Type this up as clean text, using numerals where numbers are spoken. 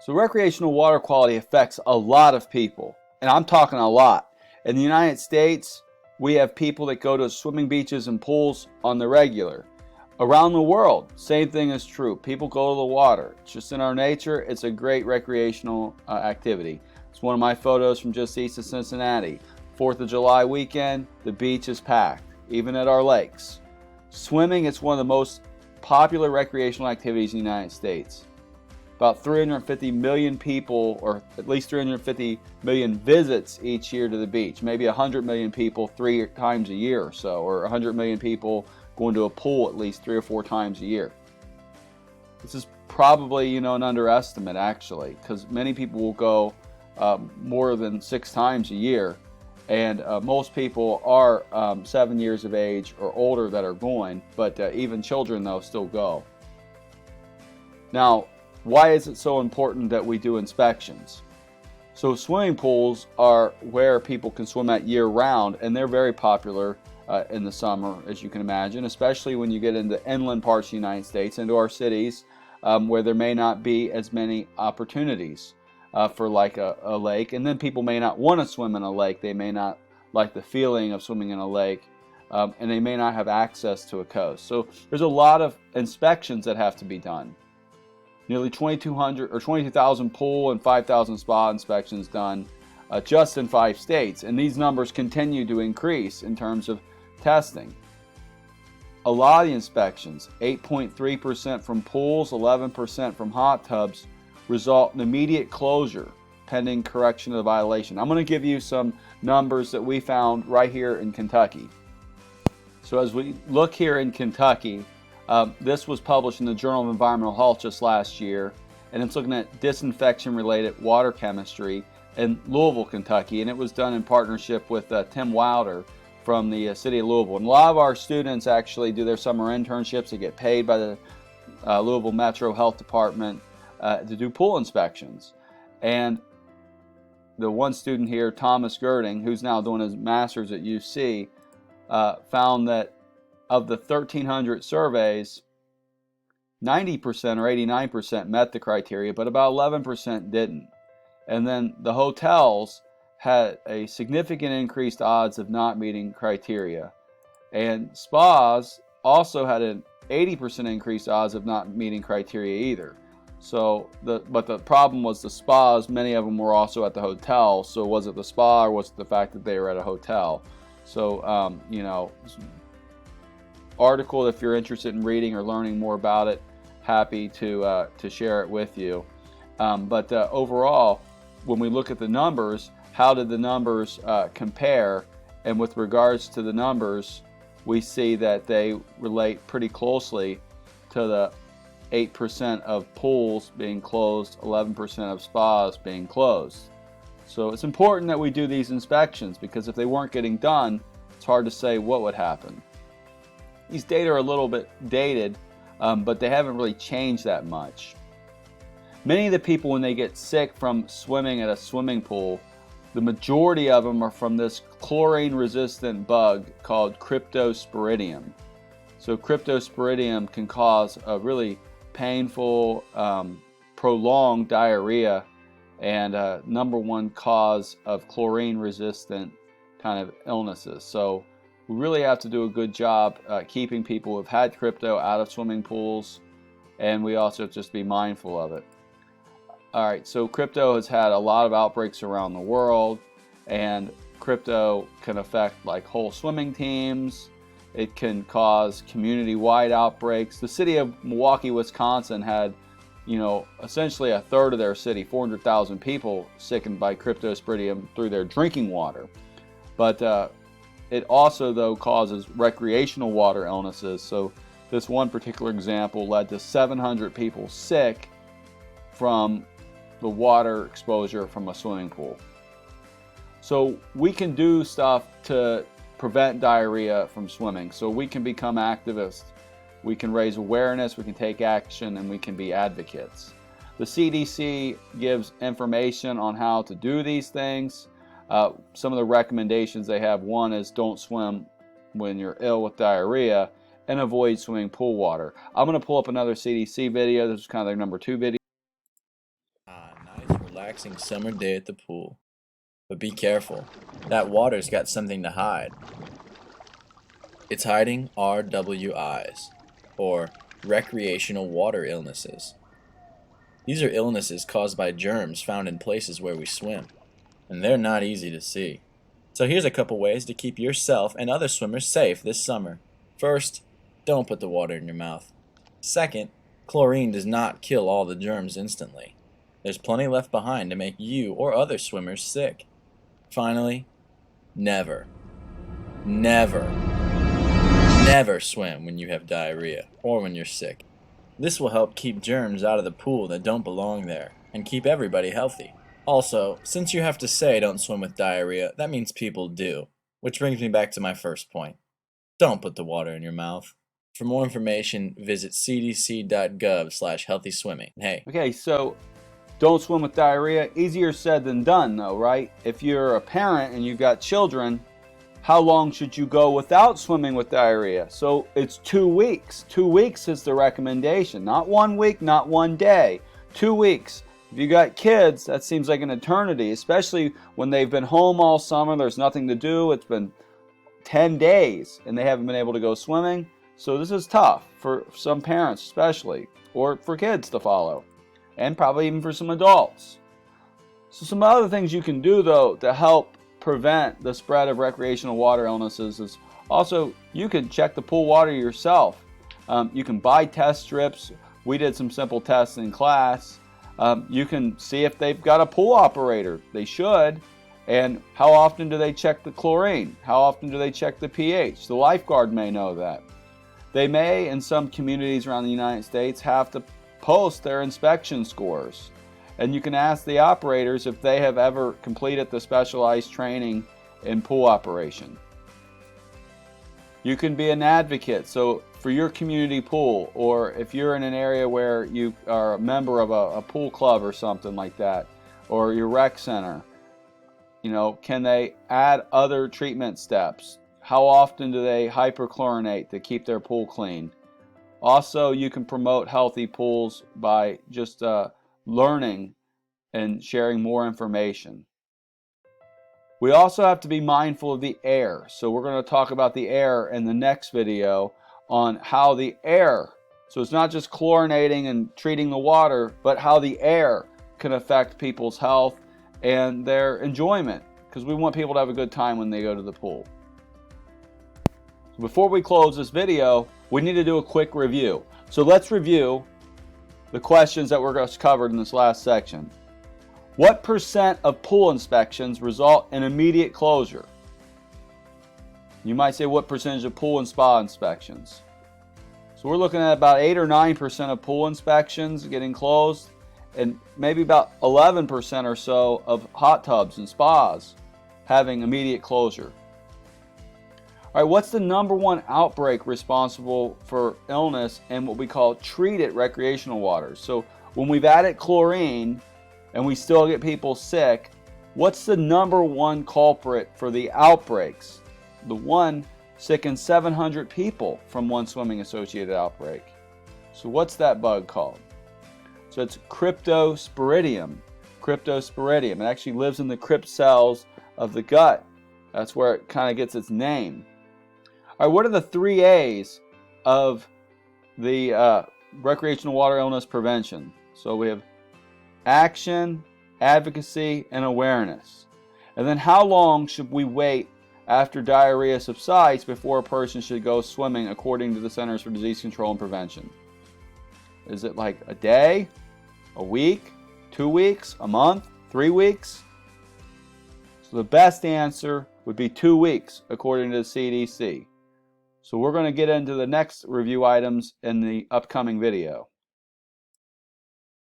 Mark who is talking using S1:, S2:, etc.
S1: So recreational water quality affects a lot of people, and I'm talking a lot. In the United States, we have people that go to swimming beaches and pools on the regular. Around the world, same thing is true. People go to the water. It's just in our nature. It's a great recreational activity. It's one of my photos from just east of Cincinnati. 4th of July weekend, the beach is packed, even at our lakes. Swimming is one of the most popular recreational activities in the United States. About 350 million people, or at least 350 million visits each year to the beach. Maybe 100 million people 3 times a year or so, or 100 million people going to a pool at least 3 or 4 times a year. This is probably, an underestimate actually, because many people will go more than 6 times a year, and most people are 7 years of age or older that are going, but even children though still go. Now, why is it so important that we do inspections? So swimming pools are where people can swim at year-round, and they're very popular in the summer, as you can imagine, especially when you get into inland parts of the United States, into our cities, where there may not be as many opportunities for like a lake, and then people may not want to swim in a lake. They may not like the feeling of swimming in a lake, and they may not have access to a coast. So there's a lot of inspections that have to be done. Nearly 2,200 or 22,000 pool and 5,000 spa inspections done just in 5 states, and these numbers continue to increase in terms of testing. A lot of the inspections, 8.3% from pools, 11% from hot tubs, result in immediate closure pending correction of the violation. I'm going to give you some numbers that we found right here in Kentucky. So as we look here in Kentucky, this was published in the Journal of Environmental Health just last year, and it's looking at disinfection-related water chemistry in Louisville, Kentucky, and it was done in partnership with Tim Wilder from the city of Louisville. And a lot of our students actually do their summer internships. They get paid by the Louisville Metro Health Department to do pool inspections. And the one student here, Thomas Girding, who's now doing his master's at UC, found that of the 1,300 surveys, 90% or 89% met the criteria, but about 11% didn't. And then the hotels had a significant increased odds of not meeting criteria. And spas also had an 80% increased odds of not meeting criteria either. So, but the problem was the spas, many of them were also at the hotel. So was it the spa or was it the fact that they were at a hotel? So, article, if you're interested in reading or learning more about it, happy to share it with you. But overall, when we look at the numbers, how did the numbers compare? And with regards to the numbers, we see that they relate pretty closely to the 8% of pools being closed, 11% of spas being closed. So it's important that we do these inspections, because if they weren't getting done, it's hard to say what would happen. These data are a little bit dated, but they haven't really changed that much. Many of the people, when they get sick from swimming at a swimming pool, the majority of them are from this chlorine-resistant bug called Cryptosporidium. So Cryptosporidium can cause a really painful, prolonged diarrhea, and number one cause of chlorine-resistant kind of illnesses. So we really have to do a good job keeping people who have had crypto out of swimming pools, and we also have to just be mindful of it. All right, so crypto has had a lot of outbreaks around the world, and crypto can affect like whole swimming teams. It can cause community-wide outbreaks. The city of Milwaukee, Wisconsin had, essentially a third of their city, 400,000 people, sickened by Cryptosporidium through their drinking water. But it also, though, causes recreational water illnesses. So this one particular example led to 700 people sick from the water exposure from a swimming pool. So we can do stuff to prevent diarrhea from swimming. So we can become activists, we can raise awareness, we can take action, and we can be advocates. The CDC gives information on how to do these things. Some of the recommendations they have, one is don't swim when you're ill with diarrhea, and avoid swimming pool water. I'm going to pull up another CDC video. This is kind of their number 2 video.
S2: relaxing summer day at the pool. But be careful, that water's got something to hide. It's hiding RWIs, or recreational water illnesses. These are illnesses caused by germs found in places where we swim, and they're not easy to see. So here's a couple ways to keep yourself and other swimmers safe this summer. First, don't put the water in your mouth. Second, chlorine does not kill all the germs instantly. There's plenty left behind to make you or other swimmers sick. Finally, never, never, never swim when you have diarrhea or when you're sick. This will help keep germs out of the pool that don't belong there and keep everybody healthy. Also, since you have to say don't swim with diarrhea, that means people do. Which brings me back to my first point. Don't put the water in your mouth. For more information, visit cdc.gov/healthyswimming. Hey.
S1: Okay, so don't swim with diarrhea. Easier said than done, though, right? If you're a parent and you've got children, how long should you go without swimming with diarrhea? So it's 2 weeks. 2 weeks is the recommendation. Not 1 week, not 1 day. 2 weeks. If you got kids, that seems like an eternity, especially when they've been home all summer, there's nothing to do. It's been 10 days and they haven't been able to go swimming. So this is tough for some parents especially, or for kids to follow, and probably even for some adults. So some other things you can do, though, to help prevent the spread of recreational water illnesses is also you can check the pool water yourself. You can buy test strips. We did some simple tests in class. You can see if they've got a pool operator. They should. And how often do they check the chlorine? How often do they check the pH? The lifeguard may know that. They may, in some communities around the United States, have to post their inspection scores. And you can ask the operators if they have ever completed the specialized training in pool operation. You can be an advocate. So for your community pool, or if you're in an area where you are a member of a pool club or something like that, or your rec center, can they add other treatment steps? How often do they hyperchlorinate to keep their pool clean? Also, you can promote healthy pools by just learning and sharing more information. We also have to be mindful of the air. So we're going to talk about the air in the next video on how the air, so it's not just chlorinating and treating the water, but how the air can affect people's health and their enjoyment, because we want people to have a good time when they go to the pool. So before we close this video, we need to do a quick review. So let's review the questions that were covered in this last section. What % of pool inspections result in immediate closure? You might say, what percentage of pool and spa inspections? So we're looking at about 8 or 9% of pool inspections getting closed, and maybe about 11% or so of hot tubs and spas having immediate closure. All right, what's the #1 outbreak responsible for illness in what we call treated recreational waters? So when we've added chlorine and we still get people sick, what's the #1 culprit for the outbreaks? The one sickened 700 people from one swimming associated outbreak. So what's that bug called? So it's Cryptosporidium. Cryptosporidium. It actually lives in the crypt cells of the gut. That's where it kind of gets its name. All right, what are the 3 A's of the recreational water illness prevention? So we have action, advocacy, and awareness. And then how long should we wait after diarrhea subsides before a person should go swimming according to the Centers for Disease Control and Prevention? Is it like a day, a week, 2 weeks, a month, 3 weeks? So the best answer would be 2 weeks according to the CDC. So we're going to get into the next review items in the upcoming video.